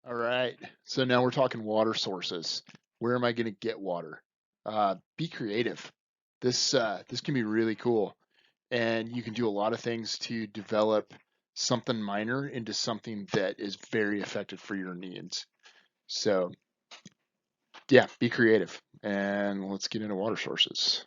All right. So now we're talking water sources. Where am I going to get water? Be creative. This can be really cool, and you can do a lot of things to develop something minor into something that is very effective for your needs. So yeah, be creative, and let's get into water sources.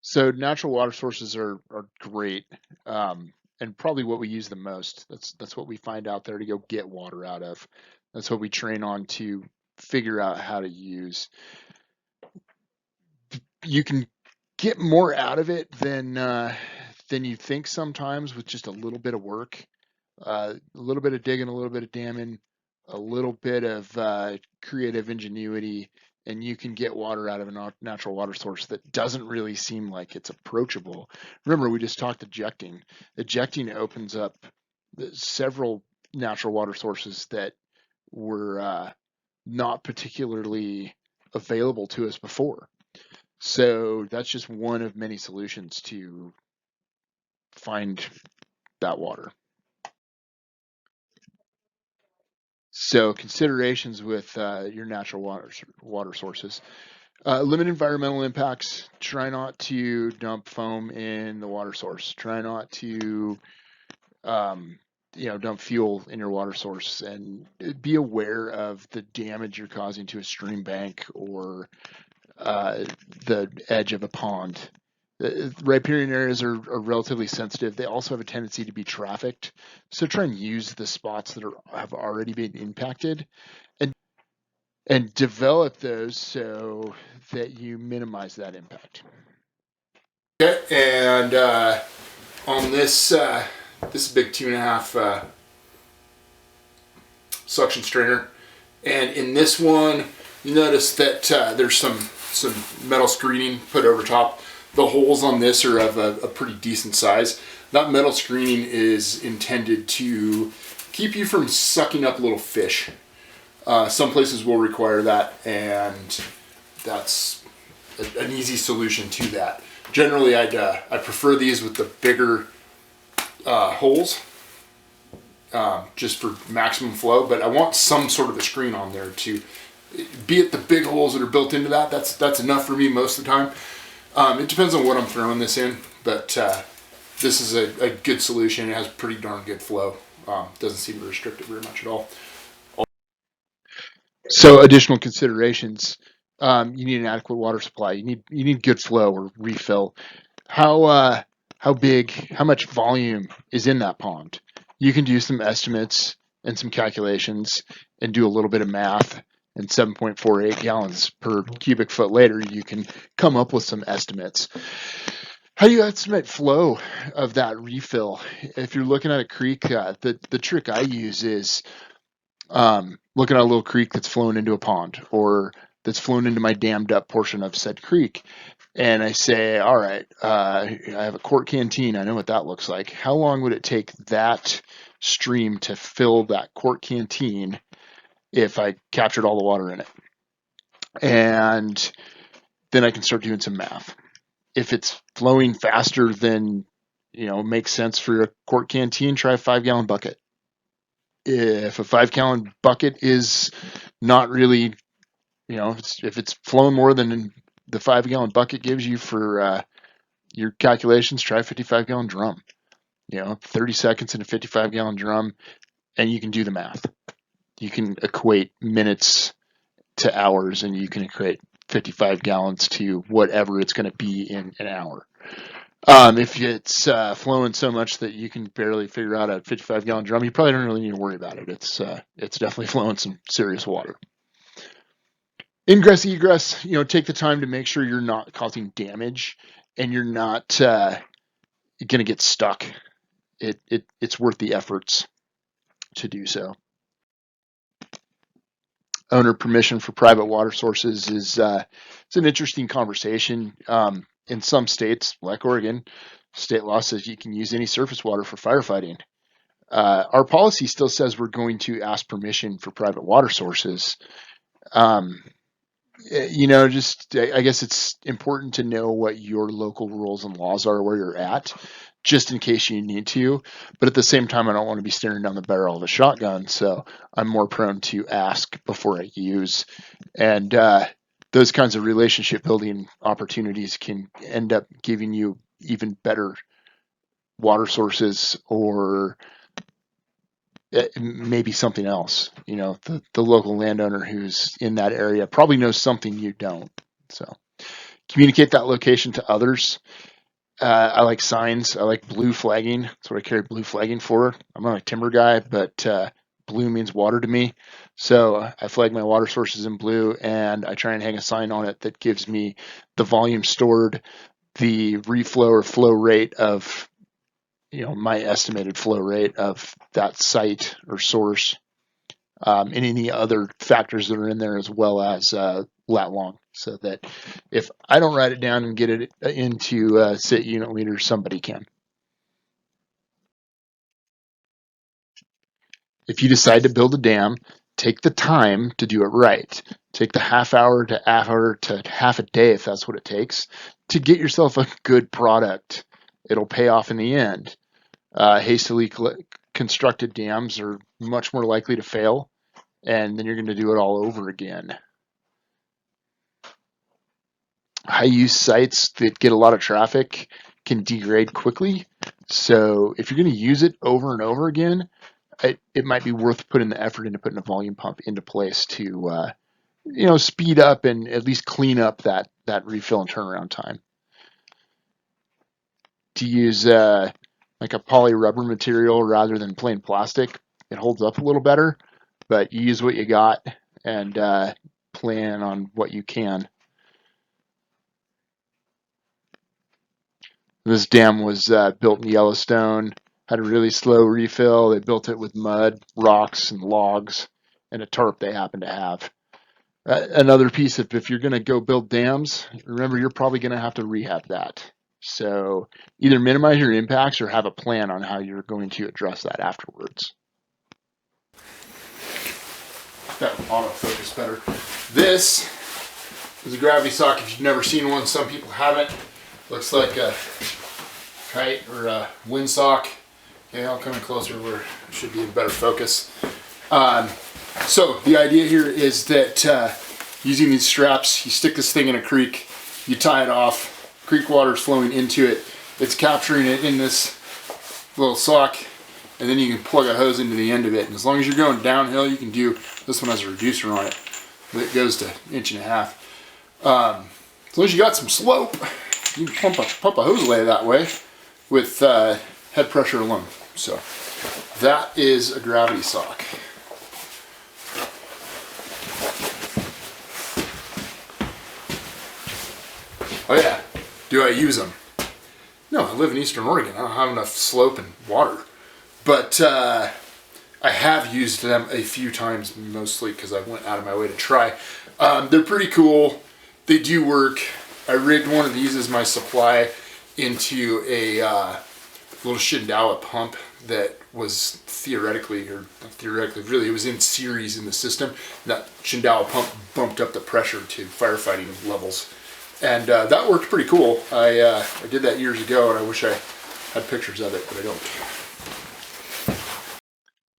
So natural water sources are great, and probably what we use the most. That's what we find out there to go get water out of. That's what we train on to figure out how to use. You can get more out of it than you think sometimes with just a little bit of work, a little bit of digging, a little bit of damming, a little bit of creative ingenuity, and you can get water out of a natural water source that doesn't really seem like it's approachable. Remember, we just talked ejecting. Ejecting opens up several natural water sources that were not particularly available to us before. So that's just one of many solutions to find that water. So considerations with your natural water sources. Limit environmental impacts. Try not to dump foam in the water source. Try not to um, dump fuel in your water source, and be aware of the damage you're causing to a stream bank or the edge of a pond. Riparian areas are relatively sensitive. They also have a tendency to be trafficked. So try and use the spots that have already been impacted and develop those so that you minimize that impact. Okay, and on this big 2.5 suction strainer, and in this one, you notice that there's some metal screening put over top. The holes on this are of a pretty decent size. That metal screening is intended to keep you from sucking up little fish. Some places will require that, and that's an easy solution to that. Generally, I prefer these with the bigger holes, just for maximum flow. But I want some sort of a screen on there to, be it the big holes that are built into that. That's enough for me most of the time. It depends on what I'm throwing this in, but this is a good solution. It has pretty darn good flow. Doesn't seem to restrict it very much at all. So additional considerations. You need an adequate water supply. You need good flow or refill. How how big, how much volume is in that pond? You can do some estimates and some calculations and do a little bit of math. And 7.48 gallons per cubic foot later, you can come up with some estimates. How do you estimate flow of that refill? If you're looking at a creek, the trick I use is looking at a little creek that's flowing into a pond or that's flown into my dammed up portion of said creek. And I say, all right, I have a quart canteen. I know what that looks like. How long would it take that stream to fill that quart canteen if I captured all the water in it? And then I can start doing some math. If it's flowing faster than, makes sense for a quart canteen, try a 5 gallon bucket. If a 5 gallon bucket is not really, if it's flowing more than the 5 gallon bucket gives you for your calculations, try a 55 gallon drum. 30 seconds in a 55 gallon drum, and you can do the math. You can equate minutes to hours, and you can equate 55 gallons to whatever it's going to be in an hour. If it's flowing so much that you can barely figure out a 55 gallon drum, you probably don't really need to worry about it. It's definitely flowing some serious water. Ingress, egress, take the time to make sure you're not causing damage and you're not going to get stuck. It's worth the efforts to do so. Owner permission for private water sources is it's an interesting conversation. In some states, like Oregon, state law says you can use any surface water for firefighting. Our policy still says we're going to ask permission for private water sources. Um, just I guess it's important to know what your local rules and laws are where you're at, just in case you need to. But at the same time, I don't want to be staring down the barrel of a shotgun, so I'm more prone to ask before I use. And those kinds of relationship building opportunities can end up giving you even better water sources, or maybe something else. The local landowner who's in that area probably knows something you don't. So communicate that location to others. I like signs. I like blue flagging. That's what I carry blue flagging for. I'm not a timber guy, but blue means water to me. So I flag my water sources in blue, and I try and hang a sign on it that gives me the volume stored, the reflow or flow rate of my estimated flow rate of that site or source, and any other factors that are in there, as well as lat long, so that if I don't write it down and get it into sit unit leader, somebody can. If you decide to build a dam, take the time to do it right. Take the half hour to half a day, if that's what it takes, to get yourself a good product. It'll pay off in the end. Hastily constructed dams are much more likely to fail, and then you're going to do it all over again. High use sites that get a lot of traffic can degrade quickly. So if you're going to use it over and over again, it might be worth putting the effort into putting a volume pump into place to speed up and at least clean up that refill and turnaround time. To use like a poly rubber material rather than plain plastic, it holds up a little better, but you use what you got and plan on what you can. This dam was built in Yellowstone, had a really slow refill. They built it with mud, rocks, and logs, and a tarp they happen to have. Another piece of, if you're going to go build dams, remember you're probably going to have to rehab that. So either minimize your impacts or have a plan on how you're going to address that afterwards. That autofocus better. This is a gravity sock. If you've never seen one, some people haven't. Looks like a kite or a windsock. Okay, I'll come in closer where it should be in better focus. So the idea here is that using these straps, you stick this thing in a creek, you tie it off, creek water is flowing into it, it's capturing it in this little sock, and then you can plug a hose into the end of it. And as long as you're going downhill, you can do, this one has a reducer on it, but it goes to 1.5 inches. As long as you got some slope, you can pump a hose lay that way with head pressure alone. So that is a gravity sock. Oh yeah, do I use them? No, I live in Eastern Oregon. I don't have enough slope and water. But I have used them a few times, mostly because I went out of my way to try. They're pretty cool. They do work. I rigged one of these as my supply into a little Shindwa pump that was theoretically, or not theoretically, really, it was in series in the system. That Shindwa pump bumped up the pressure to firefighting levels. And that worked pretty cool. I did that years ago, and I wish I had pictures of it, but I don't.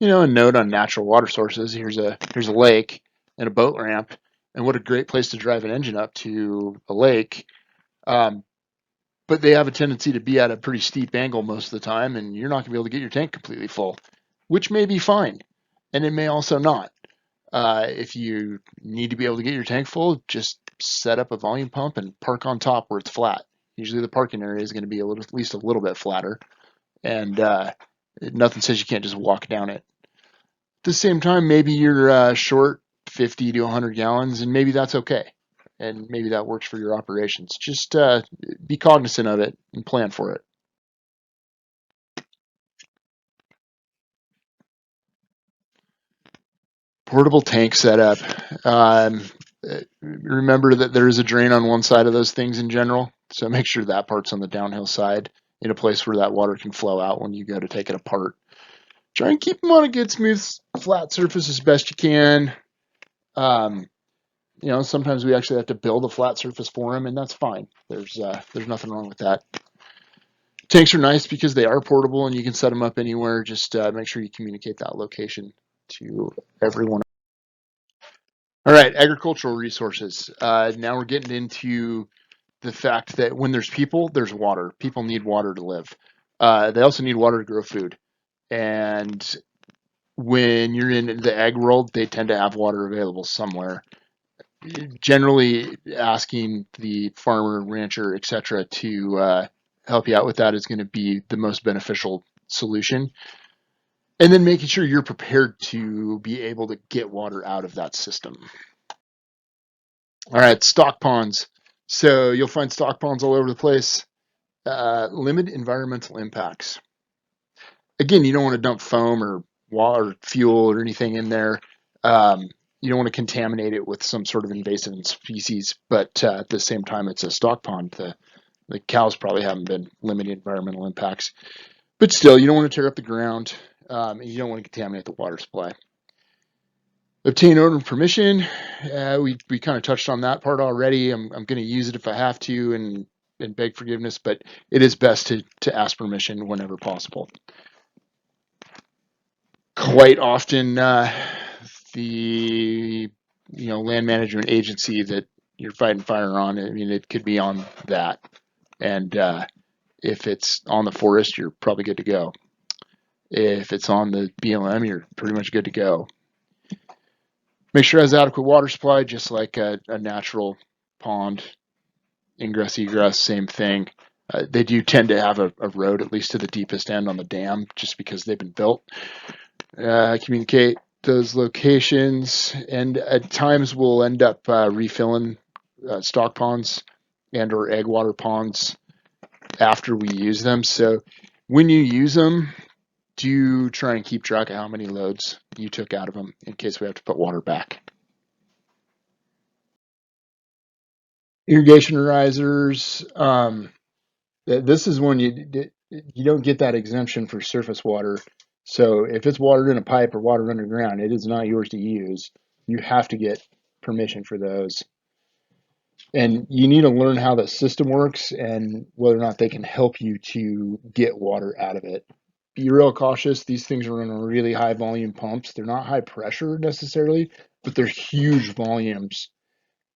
A note on natural water sources. Here's a lake and a boat ramp, and what a great place to drive an engine up to a lake. But they have a tendency to be at a pretty steep angle most of the time, and you're not going to be able to get your tank completely full, which may be fine, and it may also not. If you need to be able to get your tank full, just set up a volume pump and park on top where it's flat. Usually the parking area is going to be at least a little bit flatter, and nothing says you can't just walk down it. At the same time, maybe you're short 50 to 100 gallons, and maybe that's okay. And maybe that works for your operations. Just be cognizant of it and plan for it. Portable tank setup. Remember that there is a drain on one side of those things in general, so make sure that part's on the downhill side in a place where that water can flow out when you go to take it apart. Try and keep them on a good, smooth, flat surface as best you can. sometimes we actually have to build a flat surface for them, and that's fine. There's nothing wrong with that. Tanks are nice because they are portable and you can set them up anywhere. Just make sure you communicate that location to everyone. All right, agricultural resources. Now we're getting into the fact that when there's people, there's water. People need water to live. They also need water to grow food. And when you're in the ag world, they tend to have water available somewhere. Generally, asking the farmer, rancher, etc., to help you out with that is going to be the most beneficial solution. And then making sure you're prepared to be able to get water out of that system. All right, stock ponds. So you'll find stock ponds all over the place. Limit environmental impacts. Again, you don't want to dump foam or water, or fuel, or anything in there. You don't want to contaminate it with some sort of invasive species, but at the same time, it's a stock pond. The cows probably haven't been limiting environmental impacts, but still, you don't want to tear up the ground, and you don't want to contaminate the water supply. Obtain owner permission. We kind of touched on that part already. I'm going to use it if I have to and beg forgiveness, but it is best to ask permission whenever possible. Quite often, the land management agency that you're fighting fire on, I mean, it could be on that, and if it's on the forest, you're probably good to go. If it's on the BLM, you're pretty much good to go. Make sure it has adequate water supply, just like a natural pond. Ingress, egress, same thing. They do tend to have a road, at least to the deepest end on the dam, just because they've been built. Communicate those locations, and at times we'll end up refilling stock ponds and or egg water ponds after we use them. So when you use them, do try and keep track of how many loads you took out of them in case we have to put water back. Irrigation risers. This is when you don't get that exemption for surface water. So if it's water in a pipe or water underground, it is not yours to use. You have to get permission for those. And you need to learn how the system works and whether or not they can help you to get water out of it. Be real cautious. These things are running really high volume pumps. They're not high pressure necessarily, but they're huge volumes.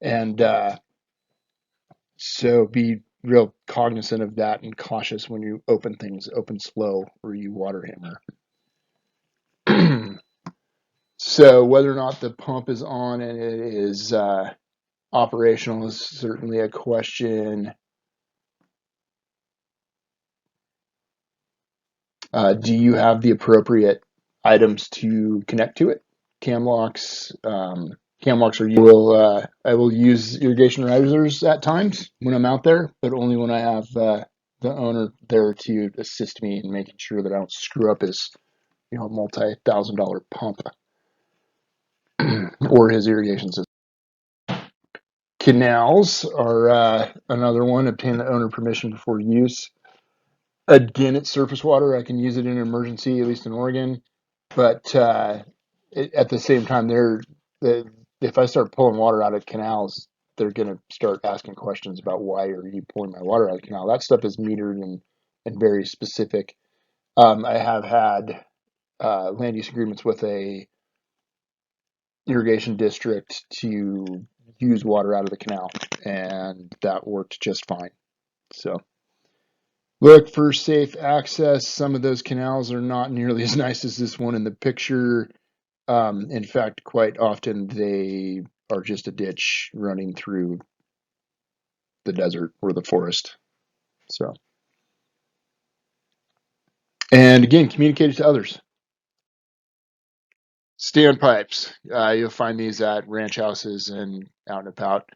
And so be real cognizant of that and cautious when you open things, open slow or you water hammer. So whether or not the pump is on and it is operational is certainly a question. Do you have the appropriate items to connect to it? Cam locks. Cam locks are I will use irrigation risers at times when I'm out there, but only when I have the owner there to assist me in making sure that I don't screw up his multi-$1,000 pump or his irrigation system. Canals are another one. Obtain the owner permission before use. Again, it's surface water. I can use it in an emergency, at least in Oregon. But at the same time, if I start pulling water out of canals, they're going to start asking questions about why are you pulling my water out of the canal. That stuff is metered and very specific. I have had land use agreements with a irrigation district to use water out of the canal, and that worked just fine. So look for safe access. Some of those canals are not nearly as nice as this one in the picture. In fact, quite often they are just a ditch running through the desert or the forest. So, and again, communicate it to others. Standpipes. You'll find these at ranch houses and out and about.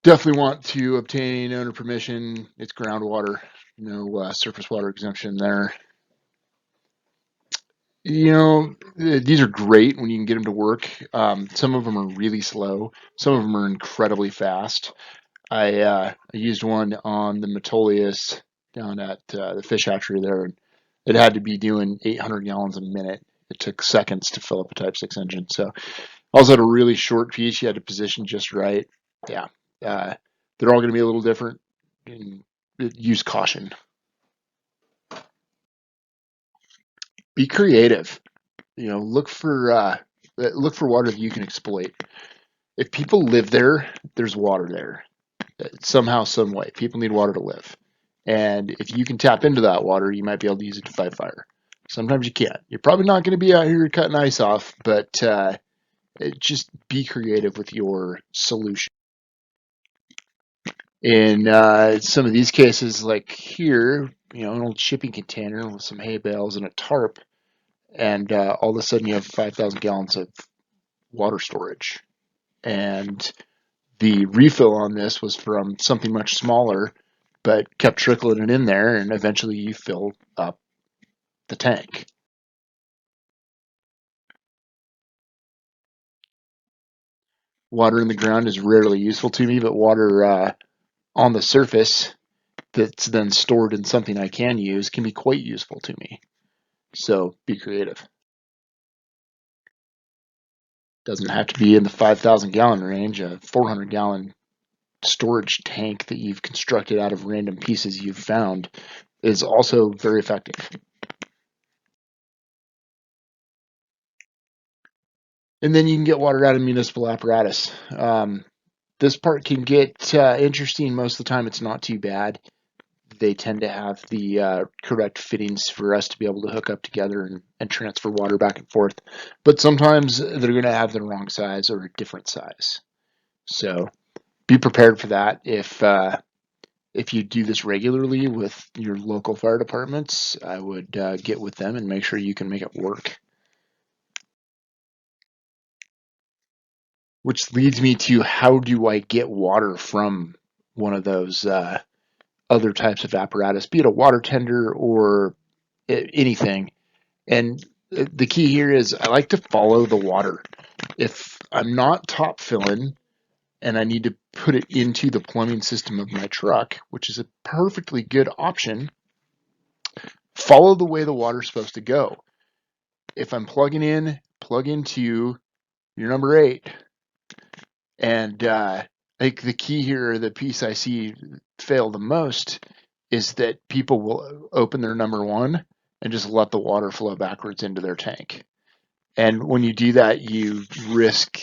Definitely want to obtain owner permission. It's groundwater, no surface water exemption there. These are great when you can get them to work. Some of them are really slow. Some of them are incredibly fast. I used one on the Metolius down at the fish hatchery there, and it had to be doing 800 gallons a minute. It took seconds to fill up a Type 6 engine. So Also had a really short piece you had to position just right. Yeah. Uh, they're all going to be a little different. And use caution. Be creative. Look for water that you can exploit. If people live there, there's water there. Somehow, some way. People need water to live. And if you can tap into that water, you might be able to use it to fight fire. Sometimes you can't. You're probably not going to be out here cutting ice off, but just be creative with your solution. In some of these cases, like here, an old shipping container with some hay bales and a tarp, and all of a sudden you have 5,000 gallons of water storage. And the refill on this was from something much smaller, but kept trickling it in there, and eventually you fill up the tank. Water in the ground is rarely useful to me, but water on the surface that's then stored in something I can use can be quite useful to me. So be creative. Doesn't have to be in the 5,000 gallon range. A 400 gallon storage tank that you've constructed out of random pieces you've found is also very effective. And then you can get water out of municipal apparatus. This part can get interesting. Most of the time, it's not too bad. They tend to have the correct fittings for us to be able to hook up together and transfer water back and forth. But sometimes they're going to have the wrong size or a different size. So be prepared for that. If you do this regularly with your local fire departments, I would get with them and make sure you can make it work. Which leads me to, how do I get water from one of those other types of apparatus, be it a water tender or anything. And the key here is I like to follow the water. If I'm not top filling and I need to put it into the plumbing system of my truck, which is a perfectly good option, follow the way the water's supposed to go. If I'm plugging in, plug into your number 8. And I think the key here, the piece I see fail the most, is that people will open their number 1 and just let the water flow backwards into their tank. And when you do that, you risk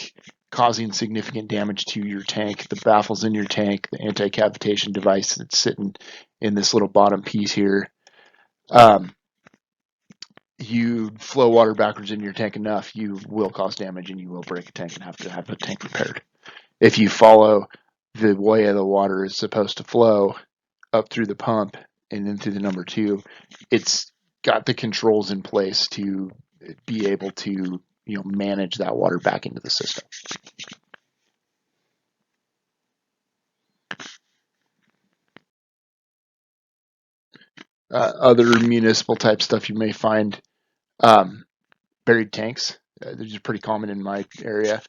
causing significant damage to your tank, the baffles in your tank, the anti-cavitation device that's sitting in this little bottom piece here. You flow water backwards in your tank enough, you will cause damage and you will break a tank and have to have a tank repaired. If you follow the way the water is supposed to flow up through the pump and then through the number 2, it's got the controls in place to be able to manage that water back into the system. Other municipal type stuff you may find, buried tanks. They're just pretty common in my area.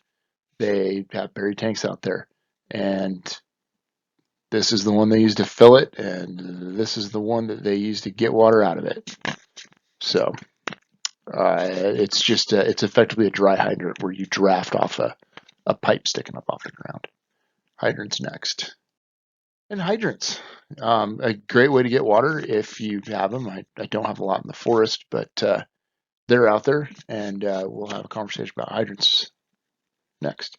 They have buried tanks out there, and this is the one they use to fill it, and this is the one that they use to get water out of it. So it's just it's effectively a dry hydrant where you draft off a pipe sticking up off the ground. Hydrants next. And hydrants, a great way to get water if you have them. I don't have a lot in the forest, but they're out there, and we'll have a conversation about hydrants next.